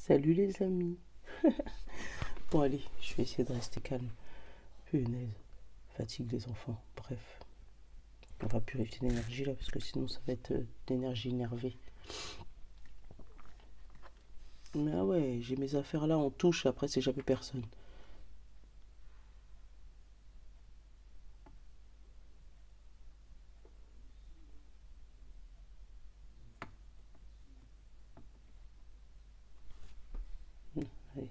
Salut les amis. Bon allez, je vais essayer de rester calme. Punaise, fatigue les enfants. Bref, on va purifier l'énergie là parce que sinon ça va être d'énergie énervée. Mais ah ouais, j'ai mes affaires là en touche, après c'est jamais personne. Allez.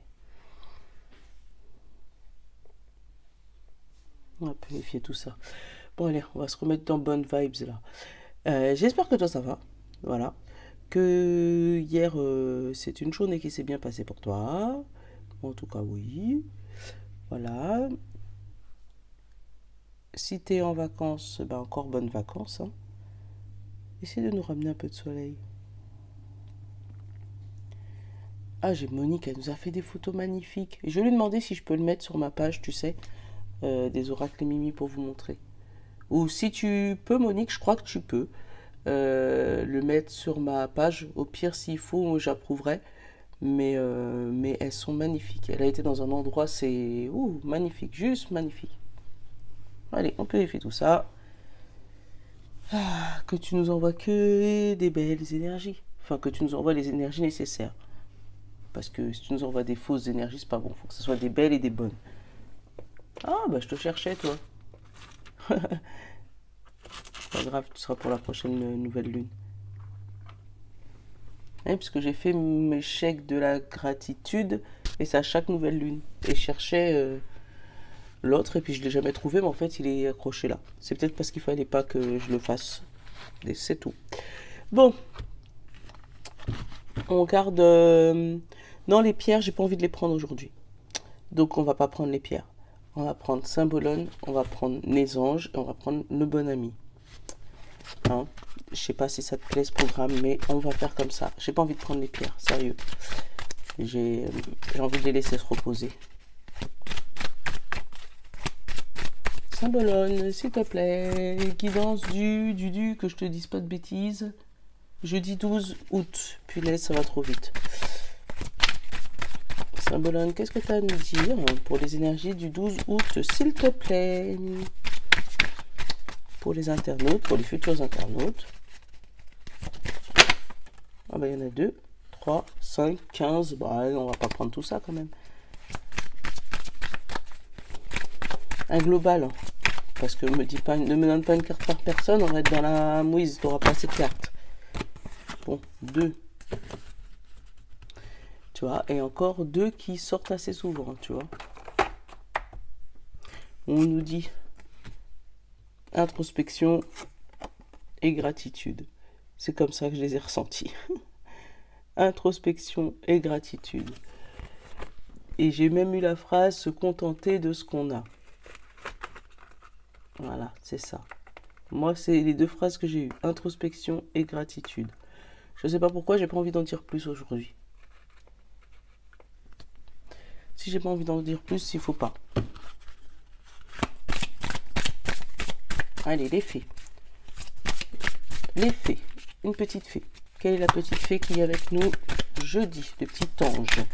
On va purifier tout ça. Bon allez, on va se remettre dans bonnes vibes là. J'espère que toi ça va. Voilà. Que hier c'est une journée qui s'est bien passée pour toi. En tout cas oui. Voilà. Si t'es en vacances, bah encore bonnes vacances. Hein. Essaye de nous ramener un peu de soleil. Ah, j'ai Monique, elle nous a fait des photos magnifiques. Et je lui ai demandé si je peux le mettre sur ma page, tu sais, des oracles et Mimi pour vous montrer. Ou si tu peux, Monique, je crois que tu peux le mettre sur ma page. Au pire, s'il faut, j'approuverai. Mais elles sont magnifiques. Elle a été dans un endroit, c'est magnifique, juste magnifique. Allez, on purifie tout ça. Ah, que tu nous envoies que des belles énergies. Enfin, que tu nous envoies les énergies nécessaires. Parce que si tu nous envoies des fausses énergies, c'est pas bon. Faut que ce soit des belles et des bonnes. Ah, bah je te cherchais, toi. Pas grave, tu seras pour la prochaine nouvelle lune. Oui, puisque j'ai fait mes chèques de la gratitude, et c'est à chaque nouvelle lune. Et je cherchais l'autre, et puis je l'ai jamais trouvé, mais en fait, il est accroché là. C'est peut-être parce qu'il fallait pas que je le fasse. Et c'est tout. Bon. On garde... Non, les pierres, j'ai pas envie de les prendre aujourd'hui. Donc, on va pas prendre les pierres. On va prendre Symbolone, on va prendre les anges, et on va prendre le bon ami. Hein, je sais pas si ça te plaît ce programme, mais on va faire comme ça. J'ai pas envie de prendre les pierres, sérieux. J'ai envie de les laisser se reposer. Symbolone, s'il te plaît. Guidance du, que je te dise pas de bêtises. Jeudi 12 août. Punaise, ça va trop vite. Symbolone, qu'est-ce que tu as à nous dire pour les énergies du 12 août, s'il te plaît? Pour les internautes, pour les futurs internautes. Ah bah il y en a 2, 3, 5, 15. Bah on va pas prendre tout ça quand même. Un global. Parce que ne me donne pas une carte par personne, on va être dans la mouise, tu n'auras pas assez de cartes. Bon, 2. Tu vois, et encore 2 qui sortent assez souvent, tu vois. On nous dit introspection et gratitude. C'est comme ça que je les ai ressentis. Introspection et gratitude. Et j'ai même eu la phrase se contenter de ce qu'on a. Voilà, c'est ça. Moi, c'est les 2 phrases que j'ai eues. Introspection et gratitude. Je ne sais pas pourquoi, j'ai pas envie d'en dire plus aujourd'hui. Si j'ai pas envie d'en dire plus, il faut pas. Allez, les fées. Les fées. Une petite fée. Quelle est la petite fée qui est avec nous jeudi? Le petit ange.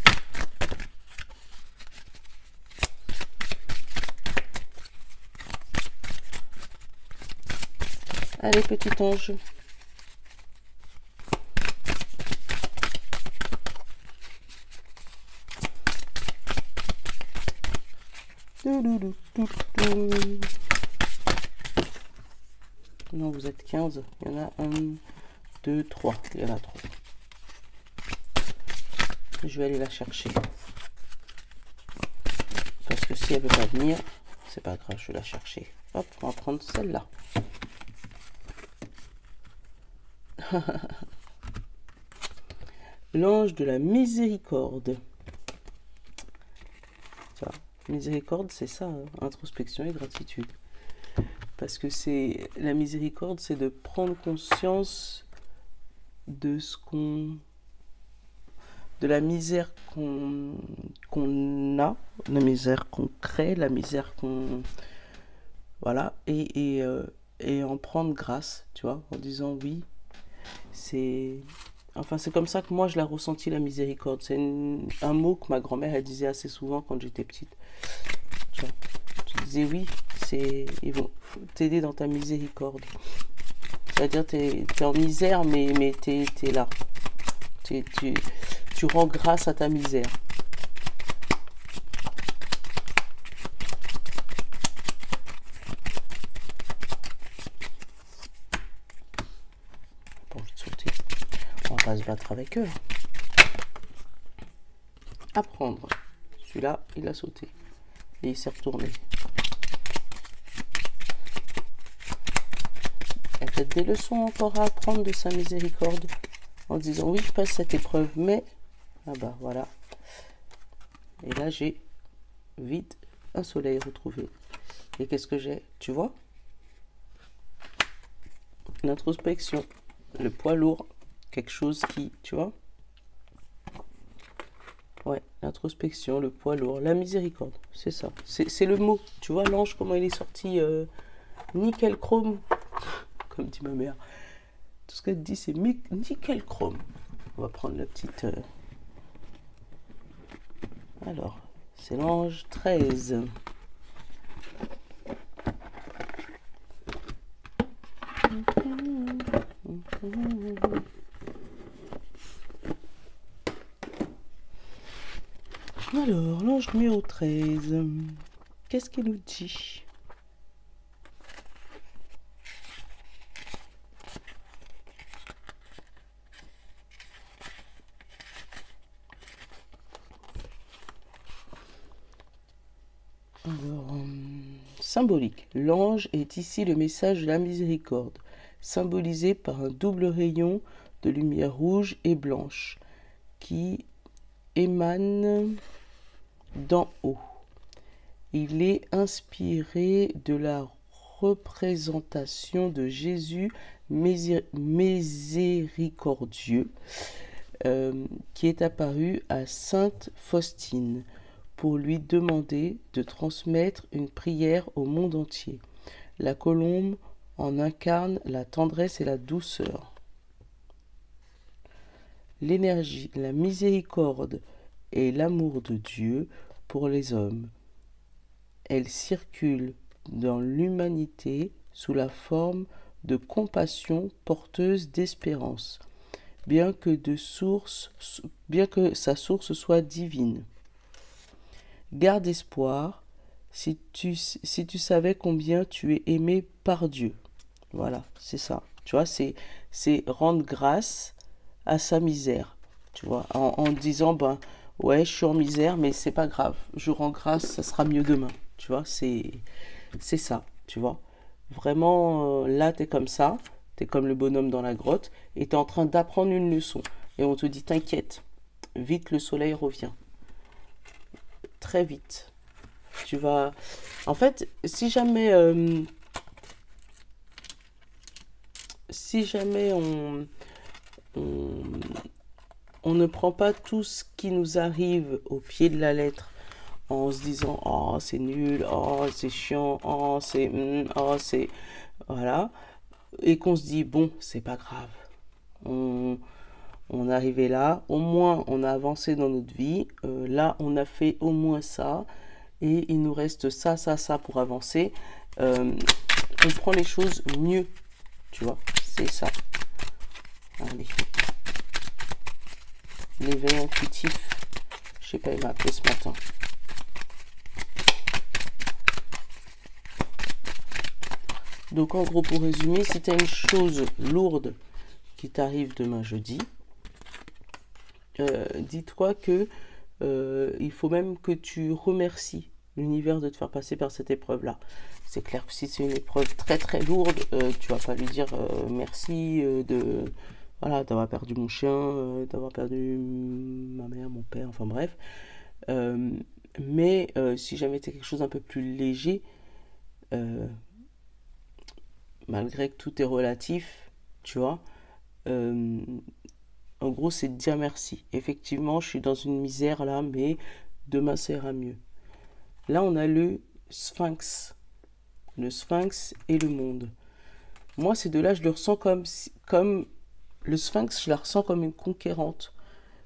Allez, petit ange. Non, vous êtes 15. Il y en a 1, 2, 3. Il y en a 3. Je vais aller la chercher. Parce que si elle ne veut pas venir, c'est pas grave, je vais la chercher. Hop, on va prendre celle-là. L'ange de la miséricorde. Tu vois, miséricorde, c'est ça, hein, introspection et gratitude. Parce que c'est la miséricorde, c'est de prendre conscience de ce qu'on... de la misère qu'on a, la misère qu'on crée, la misère qu'on... Voilà, et en prendre grâce, tu vois, en disant oui, c'est Enfin, c'est comme ça que moi, je l'ai ressenti, la miséricorde. C'est un mot que ma grand-mère, elle disait assez souvent quand j'étais petite. Tu vois, tu disais, oui, ils vont t'aider dans ta miséricorde. C'est-à-dire, t'es en misère, mais t'es là. Tu rends grâce à ta misère. Pas envie de sauter. On va pas se battre avec eux. Apprendre. Celui-là, il a sauté. Et il s'est retourné. Il y a peut-être des leçons encore à apprendre de sa miséricorde. En disant, oui, je passe cette épreuve, mais... Ah bah, voilà. Et là, j'ai vite un soleil retrouvé. Et qu'est-ce que j'ai? Tu vois? L'introspection. Le poids lourd. Quelque chose qui... Tu vois? Ouais, l'introspection, le poids lourd, la miséricorde, c'est ça. C'est le mot. Tu vois, l'ange, comment il est sorti nickel chrome, comme dit ma mère. Tout ce qu'elle dit, c'est nickel chrome. On va prendre la petite... Alors, c'est l'ange 13. Alors, l'ange numéro 13. Qu'est-ce qu'il nous dit? Alors, symbolique. L'ange est ici le message de la miséricorde, symbolisé par un double rayon de lumière rouge et blanche qui émane d'en haut. Il est inspiré de la représentation de Jésus miséricordieux qui est apparu à Sainte Faustine pour lui demander de transmettre une prière au monde entier. La colombe en incarne la tendresse et la douceur. L'énergie, la miséricorde et l'amour de Dieu pour les hommes. Elle circule dans l'humanité sous la forme de compassion porteuse d'espérance, bien que sa source soit divine. Garde espoir si tu savais combien tu es aimé par Dieu. Voilà, c'est ça. Tu vois, c'est rendre grâce à sa misère. Tu vois, en disant, ben, ouais, je suis en misère, mais c'est pas grave. Je rends grâce, ça sera mieux demain. Tu vois, c'est ça, tu vois. Vraiment, là, t'es comme ça. T'es comme le bonhomme dans la grotte. Et t'es en train d'apprendre une leçon. Et on te dit, t'inquiète. Vite, le soleil revient. Très vite. Tu vas... En fait, si jamais on ne prend pas tout ce qui nous arrive au pied de la lettre en se disant oh c'est nul, oh c'est chiant, oh c'est voilà, et qu'on se dit bon c'est pas grave, on est arrivé là, au moins on a avancé dans notre vie, là on a fait au moins ça et il nous reste ça pour avancer, on prend les choses mieux, tu vois, c'est ça. Allez. L'éveil intuitif, je sais pas, il m'a appelé ce matin. Donc en gros, pour résumer, si tu as une chose lourde qui t'arrive demain jeudi, dis-toi que il faut même que tu remercies l'univers de te faire passer par cette épreuve-là. C'est clair que si c'est une épreuve très très lourde, tu vas pas lui dire merci voilà, d'avoir perdu mon chien, d'avoir perdu ma mère, mon père, enfin bref. Mais si jamais c'est quelque chose d'un peu plus léger, malgré que tout est relatif, tu vois, en gros, c'est de dire merci. Effectivement, je suis dans une misère là, mais demain ça ira mieux. Là, on a le sphinx. Le sphinx et le monde. Moi, ces deux-là, je le ressens comme Le sphinx, je la ressens comme une conquérante,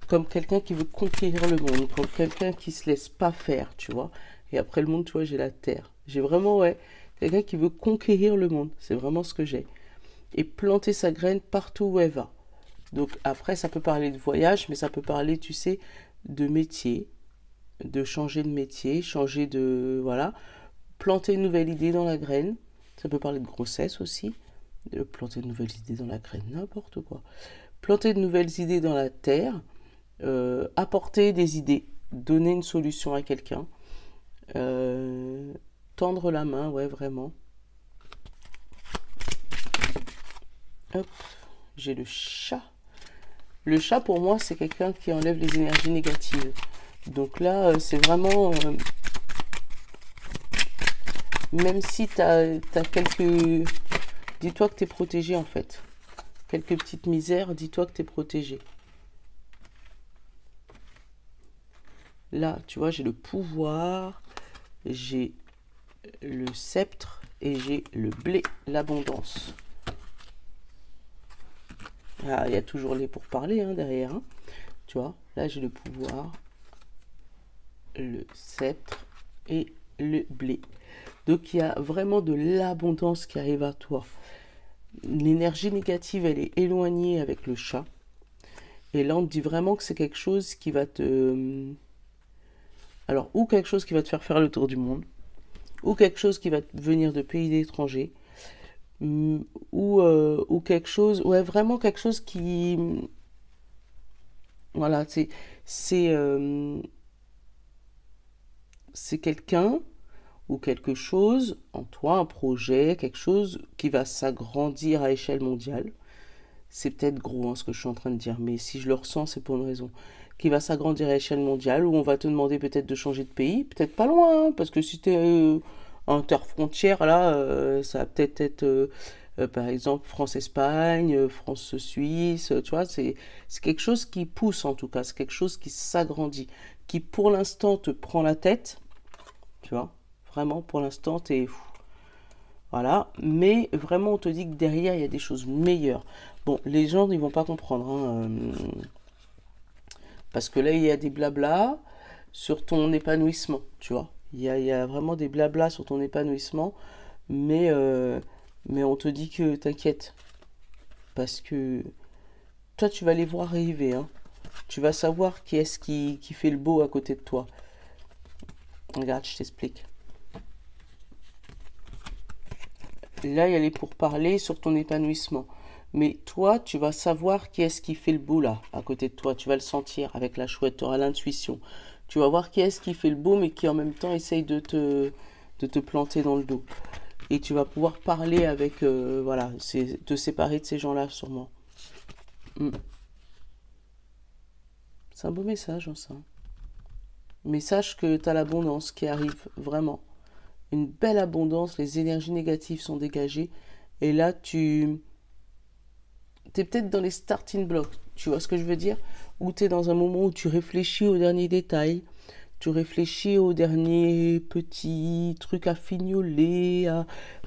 comme quelqu'un qui veut conquérir le monde, comme quelqu'un qui se laisse pas faire, tu vois. Et après le monde, tu vois, j'ai la terre. J'ai vraiment, ouais, quelqu'un qui veut conquérir le monde. C'est vraiment ce que j'ai. Et planter sa graine partout où elle va. Donc après, ça peut parler de voyage, mais ça peut parler, tu sais, de métier, de changer de métier, changer de... Voilà. Planter une nouvelle idée dans la graine. Ça peut parler de grossesse aussi. De planter de nouvelles idées dans la graine, n'importe quoi. Planter de nouvelles idées dans la terre. Apporter des idées. Donner une solution à quelqu'un. Tendre la main, ouais, vraiment. Hop, j'ai le chat. Le chat, pour moi, c'est quelqu'un qui enlève les énergies négatives. Donc là, c'est vraiment... même si tu as quelques... Dis-toi que tu es protégé, en fait. Quelques petites misères, dis-toi que tu es protégé. Là, tu vois, j'ai le pouvoir, j'ai le sceptre et j'ai le blé, l'abondance. Ah, il y a toujours les pourparlers hein, derrière. Hein. Tu vois, là j'ai le pouvoir, le sceptre et le blé. Donc il y a vraiment de l'abondance qui arrive à toi. L'énergie négative, elle est éloignée avec le chat. Et là, on te dit vraiment que c'est quelque chose qui va te... Alors, ou quelque chose qui va te faire le tour du monde, ou quelque chose qui va venir de pays étrangers, ou quelque chose... Ouais, vraiment quelque chose qui... Voilà, c'est quelqu'un ou quelque chose en toi, un projet, quelque chose qui va s'agrandir à échelle mondiale. C'est peut-être gros hein, ce que je suis en train de dire, mais si je le ressens, c'est pour une raison. Qui va s'agrandir à échelle mondiale, où on va te demander peut-être de changer de pays, peut-être pas loin, hein, parce que si tu es interfrontière, là, ça va peut-être être, par exemple, France-Espagne, France-Suisse, tu vois, c'est quelque chose qui pousse en tout cas, c'est quelque chose qui s'agrandit, qui pour l'instant te prend la tête, tu vois, vraiment pour l'instant t'es fou. Voilà, mais vraiment on te dit que derrière il y a des choses meilleures. Bon, les gens ils vont pas comprendre, hein, parce que là il y a des blabla sur ton épanouissement, tu vois. Il y a vraiment des blabla sur ton épanouissement, mais, mais on te dit que t'inquiète, parce que toi tu vas les voir arriver, hein. Tu vas savoir qui est-ce qui fait le beau à côté de toi. Regarde, je t'explique. Là, il y a les pourparlers sur ton épanouissement. Mais toi, tu vas savoir qui est-ce qui fait le beau là, à côté de toi. Tu vas le sentir avec la chouette, tu auras l'intuition. Tu vas voir qui est-ce qui fait le beau, mais qui en même temps essaye de te planter dans le dos. Et tu vas pouvoir parler avec, voilà, c'est te séparer de ces gens-là, sûrement. Mm. C'est un beau message, hein, ça. Mais sache que tu as l'abondance qui arrive, vraiment. Une belle abondance, les énergies négatives sont dégagées. Et là, tu es peut-être dans les starting blocks, tu vois ce que je veux dire? Où tu es dans un moment où tu réfléchis aux derniers détails, tu réfléchis aux derniers petits trucs à fignoler,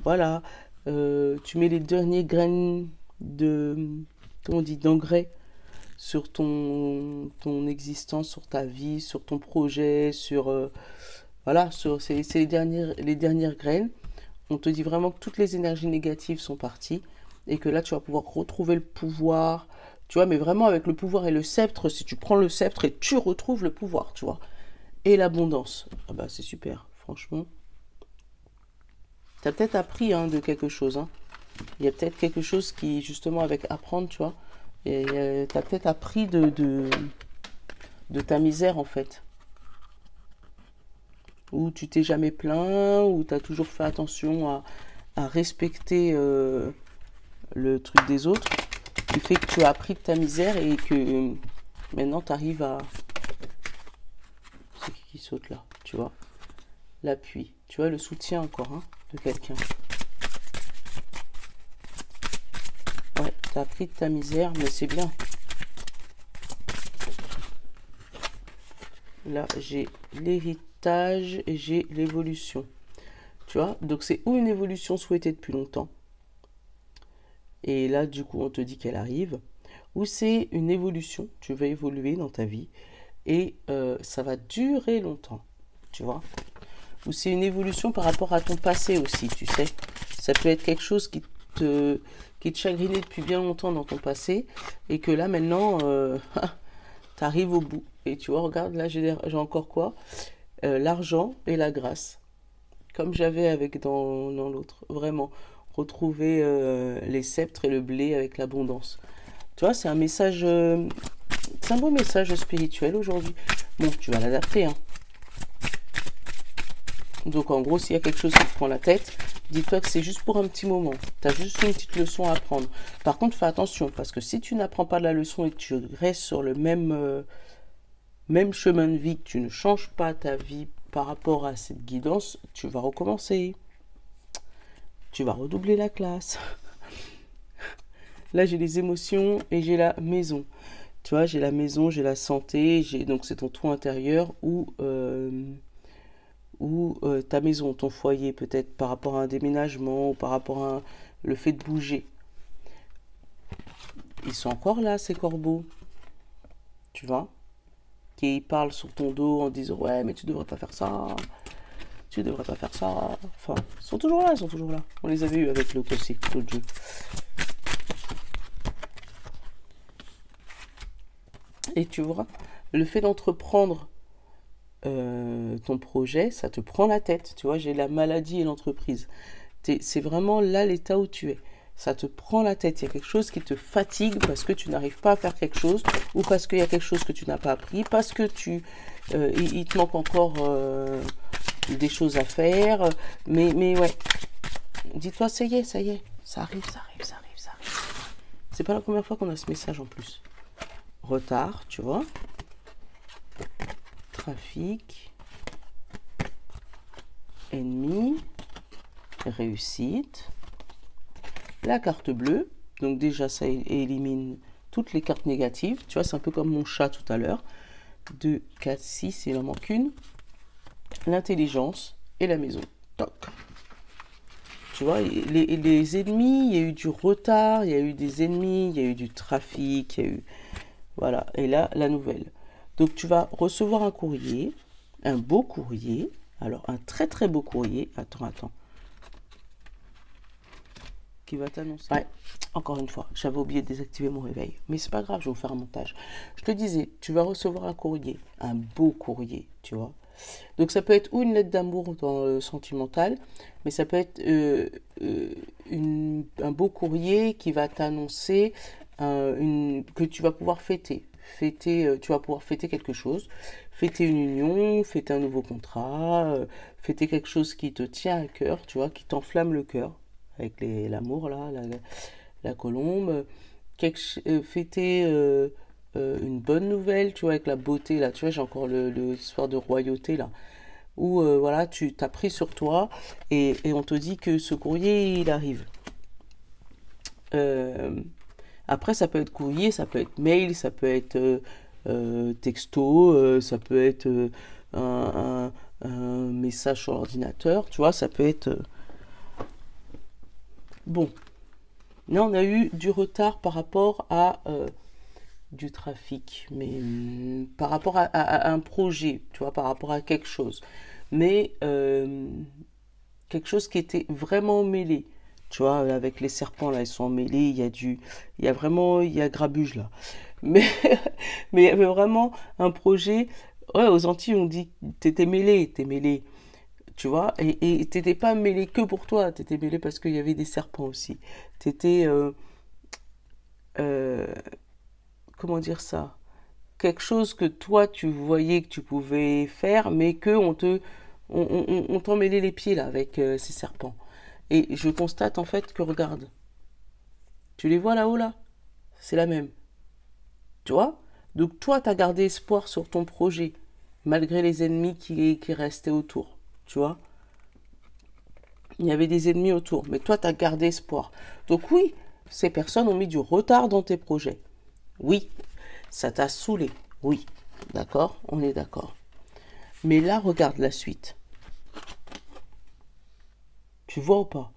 voilà, tu mets les derniers graines de, comment on dit, d'engrais sur ton existence, sur ta vie, sur ton projet, voilà, c'est les dernières graines. On te dit vraiment que toutes les énergies négatives sont parties et que là, tu vas pouvoir retrouver le pouvoir. Tu vois, mais vraiment avec le pouvoir et le sceptre, si tu prends le sceptre et tu retrouves le pouvoir, tu vois. Et l'abondance. Ah bah, c'est super, franchement. Tu as peut-être appris hein, de quelque chose. Hein. Il y a peut-être quelque chose qui, justement, avec apprendre, tu vois. Et tu as peut-être appris de ta misère, en fait. Où tu t'es jamais plaint, où tu as toujours fait attention à respecter le truc des autres, qui fait que tu as appris de ta misère et que maintenant tu arrives à... C'est qui saute là, tu vois? L'appui, tu vois, le soutien encore hein, de quelqu'un. Ouais, tu as appris de ta misère, mais c'est bien. Là, j'ai l'héritage et j'ai l'évolution. Tu vois, donc c'est ou une évolution souhaitée depuis longtemps. Et là, du coup, on te dit qu'elle arrive. ou c'est une évolution, tu vas évoluer dans ta vie et ça va durer longtemps, tu vois. Ou c'est une évolution par rapport à ton passé aussi, tu sais. Ça peut être quelque chose qui te chagrinait depuis bien longtemps dans ton passé et que là maintenant, tu arrives au bout. Et tu vois, regarde, là j'ai encore quoi? L'argent et la grâce. Comme j'avais avec dans l'autre. Vraiment. Retrouver les sceptres et le blé avec l'abondance. Tu vois, c'est un message... c'est un beau message spirituel aujourd'hui. Bon, tu vas l'adapter, hein. Donc en gros, s'il y a quelque chose qui te prend la tête, dis-toi que c'est juste pour un petit moment. Tu as juste une petite leçon à apprendre. Par contre, fais attention, parce que si tu n'apprends pas la leçon et que tu restes sur le même chemin de vie, que tu ne changes pas ta vie par rapport à cette guidance, tu vas recommencer. Tu vas redoubler la classe. Là, j'ai les émotions et j'ai la maison. Tu vois, j'ai la maison, j'ai la santé, donc c'est ton trou intérieur ou ta maison, ton foyer, peut-être par rapport à un déménagement ou par rapport à le fait de bouger. Ils sont encore là, ces corbeaux. Tu vois, qui parlent sur ton dos en disant ouais, mais tu devrais pas faire ça. Tu devrais pas faire ça. Enfin, ils sont toujours là, ils sont toujours là. On les avait eu avec le classique, l'autre jeu. Et tu vois, le fait d'entreprendre ton projet, ça te prend la tête. Tu vois, j'ai la maladie et l'entreprise. C'est vraiment là l'état où tu es. Ça te prend la tête. Il y a quelque chose qui te fatigue parce que tu n'arrives pas à faire quelque chose ou parce qu'il y a quelque chose que tu n'as pas appris, parce que il te manque encore des choses à faire. Mais ouais, dis-toi, ça y est, ça arrive, ça arrive, ça arrive, ça arrive. C'est pas la première fois qu'on a ce message en plus. Retard, tu vois. Trafic. Ennemi. Réussite. La carte bleue. Donc déjà, ça élimine toutes les cartes négatives. Tu vois, c'est un peu comme mon chat tout à l'heure. 2, 4, 6, il en manque une. L'intelligence et la maison. Toc. Tu vois, les ennemis, il y a eu du retard, il y a eu des ennemis, il y a eu du trafic, il y a eu... Voilà, et là, la nouvelle. Donc, tu vas recevoir un courrier, un beau courrier. Alors, un très, très beau courrier. Attends. Qui va t'annoncer. Ouais, encore une fois, j'avais oublié de désactiver mon réveil. Mais c'est pas grave, je vais vous faire un montage. Je te disais, tu vas recevoir un courrier, un beau courrier, tu vois. Donc, ça peut être ou une lettre d'amour dans le sentimental, mais ça peut être un beau courrier qui va t'annoncer que tu vas pouvoir fêter. Tu vas pouvoir fêter quelque chose, fêter une union, fêter un nouveau contrat, fêter quelque chose qui te tient à cœur, tu vois, qui t'enflamme le cœur, avec l'amour là, la colombe, fêter une bonne nouvelle, tu vois, avec la beauté là, tu vois, j'ai encore l'histoire de royauté là, où voilà, tu t'as pris sur toi et on te dit que ce courrier il arrive. Après, ça peut être courrier, ça peut être mail, ça peut être texto, ça peut être un message sur l'ordinateur, tu vois, ça peut être... Bon, là, on a eu du retard par rapport à du trafic, mais par rapport à un projet, tu vois, par rapport à quelque chose. Mais quelque chose qui était vraiment mêlé. Tu vois, avec les serpents, là, ils sont mêlés, il y a grabuge, là. Mais, mais il y avait vraiment un projet, ouais, aux Antilles, on dit, t'es mêlé, tu vois, et t'étais pas mêlé que pour toi, t'étais mêlé parce qu'il y avait des serpents aussi. T'étais, comment dire ça? Quelque chose que toi, tu voyais que tu pouvais faire, mais que on t'en mêlait les pieds, là, avec ces serpents. Et je constate en fait que regarde, tu les vois là-haut là, c'est la même. Tu vois? Donc toi, tu as gardé espoir sur ton projet, malgré les ennemis qui restaient autour. Tu vois? Il y avait des ennemis autour, mais toi, tu as gardé espoir. Donc oui, ces personnes ont mis du retard dans tes projets. Oui, ça t'a saoulé. Oui, d'accord? On est d'accord. Mais là, regarde la suite. Tu vois ou pas?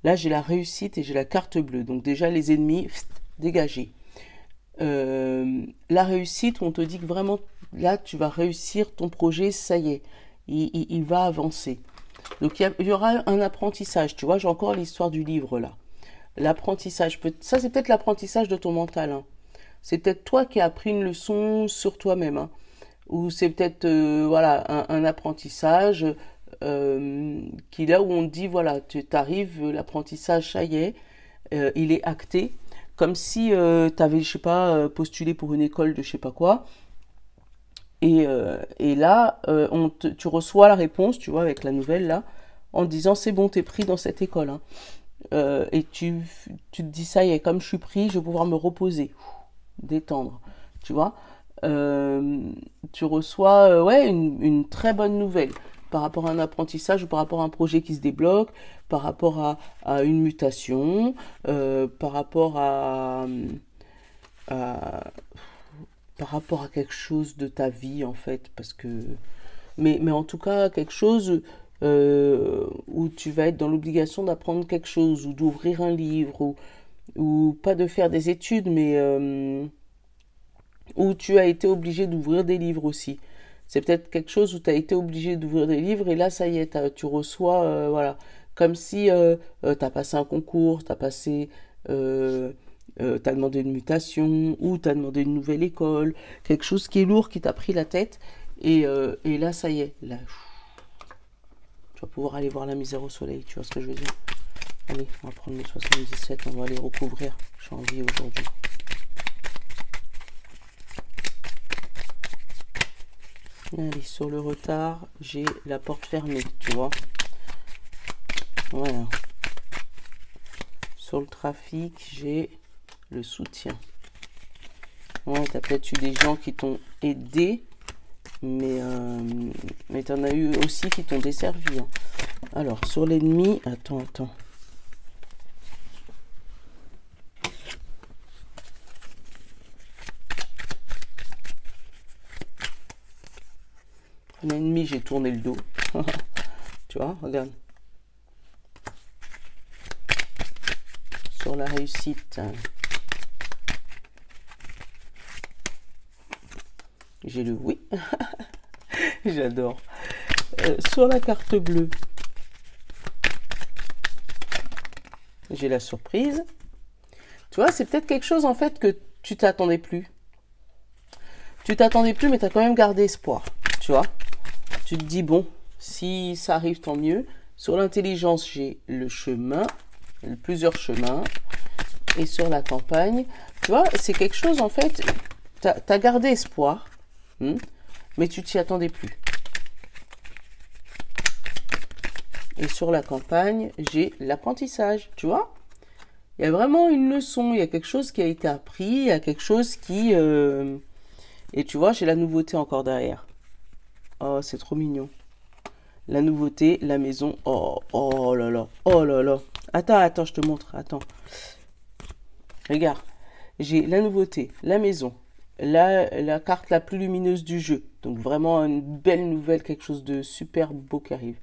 Là, j'ai la réussite et j'ai la carte bleue. Donc déjà, les ennemis dégagé. La réussite, on te dit que vraiment, là, tu vas réussir ton projet, ça y est, il va avancer. Donc, il y aura un apprentissage, tu vois, j'ai encore l'histoire du livre, là. L'apprentissage, ça, c'est peut-être l'apprentissage de ton mental, hein. C'est peut-être toi qui as appris une leçon sur toi-même, hein. Ou c'est peut-être, voilà, un apprentissage qui, là où on te dit, voilà, tu arrives, l'apprentissage, ça y est, il est acté. Comme si tu avais, je sais pas, postulé pour une école de je sais pas quoi. Et là, tu reçois la réponse, tu vois, avec la nouvelle là, en te disant c'est bon, t'es pris dans cette école, hein. Et tu te dis ça y est, comme je suis pris, je vais pouvoir me reposer, détendre, tu vois. Tu reçois ouais, une très bonne nouvelle par rapport à un apprentissage ou par rapport à un projet qui se débloque, par rapport à une mutation, par rapport à par rapport à quelque chose de ta vie en fait, parce que mais en tout cas quelque chose où tu vas être dans l'obligation d'apprendre quelque chose ou d'ouvrir un livre ou pas de faire des études mais où tu as été obligé d'ouvrir des livres aussi. C'est peut-être quelque chose où tu as été obligé d'ouvrir des livres et là ça y est, tu reçois voilà, comme si tu as passé un concours, tu as passé t'as demandé une mutation ou t'as demandé une nouvelle école, quelque chose qui est lourd, qui t'a pris la tête, et là, ça y est, là, tu vas pouvoir aller voir la misère au soleil, tu vois ce que je veux dire. Allez, on va prendre mes 77, on va aller recouvrir, j'ai envie aujourd'hui. Allez, sur le retard, j'ai la porte fermée, tu vois. Voilà. Sur le trafic, j'ai le soutien. Ouais, t'as peut-être eu des gens qui t'ont aidé, mais t'en as eu aussi qui t'ont desservi, hein. Alors, sur l'ennemi, attends. L'ennemi, j'ai tourné le dos. Tu vois, regarde. Sur la réussite, j'ai le oui. J'adore. Sur la carte bleue, j'ai la surprise. Tu vois, c'est peut-être quelque chose en fait que tu t'attendais plus. Tu t'attendais plus, mais tu as quand même gardé espoir. Tu vois, tu te dis, bon, si ça arrive, tant mieux. Sur l'intelligence, j'ai le chemin, plusieurs chemins. Et sur la campagne, tu vois, c'est quelque chose en fait, tu as gardé espoir, mais tu t'y attendais plus. Et sur la campagne, j'ai l'apprentissage, tu vois. Il y a vraiment une leçon, il y a quelque chose qui a été appris, il y a quelque chose qui... Et tu vois, j'ai la nouveauté encore derrière. Oh, c'est trop mignon. La nouveauté, la maison. Oh là là, oh là là. Attends, je te montre, attends. Regarde, j'ai la nouveauté, la maison, la carte la plus lumineuse du jeu. Donc vraiment une belle nouvelle, quelque chose de super beau qui arrive.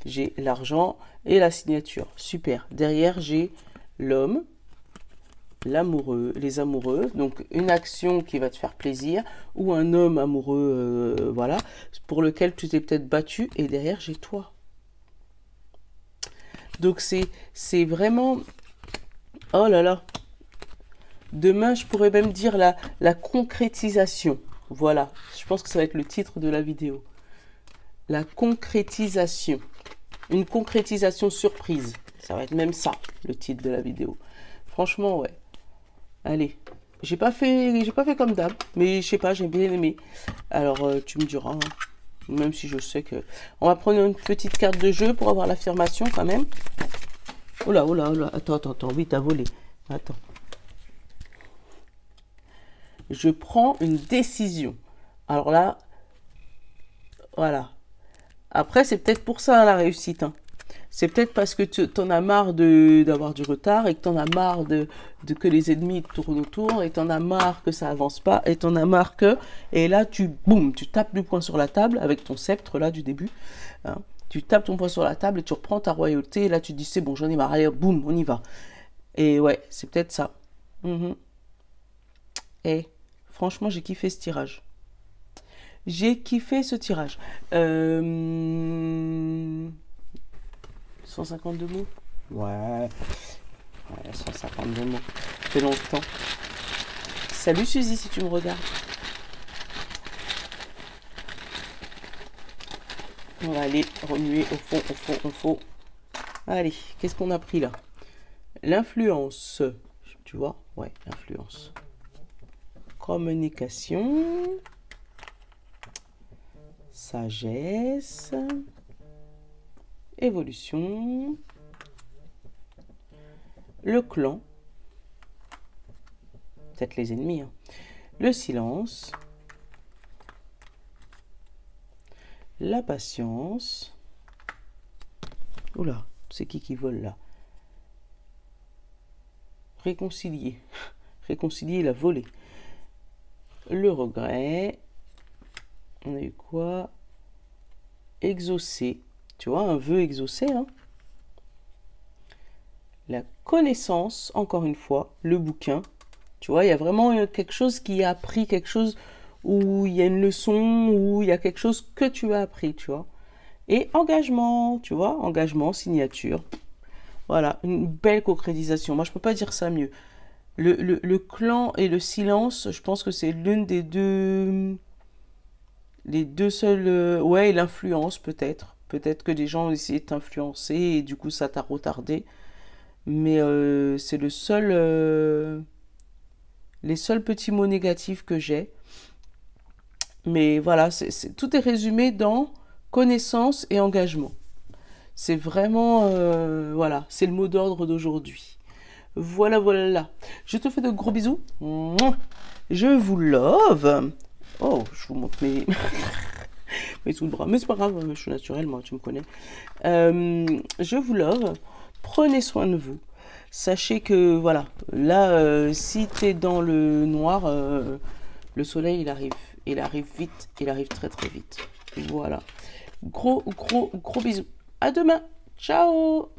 J'ai l'argent et la signature. Super. Derrière, j'ai l'homme, l'amoureux, les amoureux. Donc une action qui va te faire plaisir ou un homme amoureux, voilà, pour lequel tu t'es peut-être battu. Et derrière, j'ai toi. Donc c'est vraiment... Oh là là. Demain, je pourrais même dire la concrétisation. Voilà, je pense que ça va être le titre de la vidéo. La concrétisation. Une concrétisation surprise. Ça va être même ça, le titre de la vidéo. Franchement, ouais. Allez, j'ai pas fait comme d'hab, mais je sais pas, j'ai bien aimé. Alors, tu me diras, hein, même si je sais que... On va prendre une petite carte de jeu pour avoir l'affirmation quand même. Oh là, attends, oui, t'as volé. Attends. Je prends une décision. Alors là, voilà. Après, c'est peut-être pour ça, hein, la réussite, hein. C'est peut-être parce que tu en as marre d'avoir du retard et que tu en as marre que les ennemis tournent autour et que tu en as marre que ça avance pas et tu en as marre que... Et là, boum, tu tapes du poing sur la table avec ton sceptre là du début, hein. Tu tapes ton poing sur la table et tu reprends ta royauté et là tu te dis c'est bon, j'en ai marre, allez, boum, on y va. Et ouais, c'est peut-être ça. Et franchement, j'ai kiffé ce tirage. J'ai kiffé ce tirage. 152 mots. Ouais, 152 mots. Ça fait longtemps. Salut Suzy, si tu me regardes. On va aller remuer au fond, au fond, au fond. Allez, qu'est-ce qu'on a pris là? L'influence. Tu vois? Ouais, l'influence. Communication. Sagesse. Évolution. Le clan. Peut-être les ennemis. Hein. Le silence. La patience. Oula, c'est qui vole là? Réconcilier. Réconcilier la volée. Le regret. On a eu quoi? Exaucer. Tu vois, un vœu exaucé. Hein. La connaissance, encore une fois, le bouquin. Tu vois, il y a vraiment quelque chose qui a appris, quelque chose où il y a une leçon, où il y a quelque chose que tu as appris, tu vois. Et engagement, tu vois, engagement, signature. Voilà, une belle concrétisation. Moi, je peux pas dire ça mieux. Le clan et le silence, je pense que c'est l'une des deux... Les deux seuls... ouais, et l'influence, peut-être. Peut-être que des gens ont essayé de t'influencer et du coup, ça t'a retardé. Mais c'est le seul... les seuls petits mots négatifs que j'ai. Mais voilà, tout est résumé dans connaissance et engagement. C'est vraiment, voilà, c'est le mot d'ordre d'aujourd'hui. Voilà, voilà. Je te fais de gros bisous. Je vous love. Oh, je vous montre mes sous le bras. Mais c'est pas grave, je suis naturelle, moi, tu me connais. Je vous love. Prenez soin de vous. Sachez que, voilà, là, si tu es dans le noir, le soleil, il arrive. Il arrive vite, il arrive très très vite. Voilà. Gros bisous. À demain. Ciao.